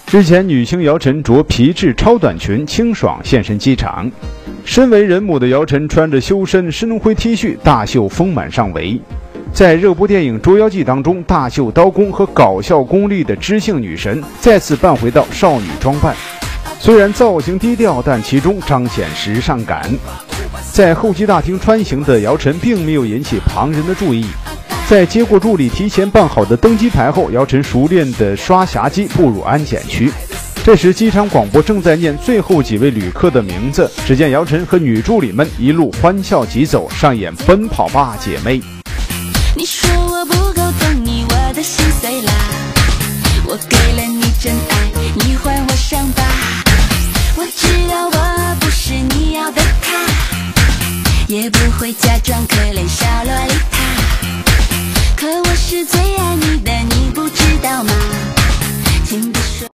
日前，女星姚晨着皮质超短裙清爽现身机场。身为人母的姚晨穿着修身深灰 T 恤，大秀丰满上围。在热播电影《捉妖记》当中，大秀刀工和搞笑功力的知性女神再次扮回到少女装扮。虽然造型低调，但其中彰显时尚感。在候机大厅穿行的姚晨并没有引起旁人的注意。在接过助理提前办好的登机牌后，姚晨熟练地刷霞机步入安检区。这时，机场广播正在念最后几位旅客的名字。只见姚晨和女助理们一路欢笑疾走，上演奔跑吧姐妹。你说我不够懂你，我的心碎啦。我给了你真爱，你还我伤疤。我知道我不是你要的他，也不会假装可怜小萝莉塔。可我是最爱你的，你不知道吗？请不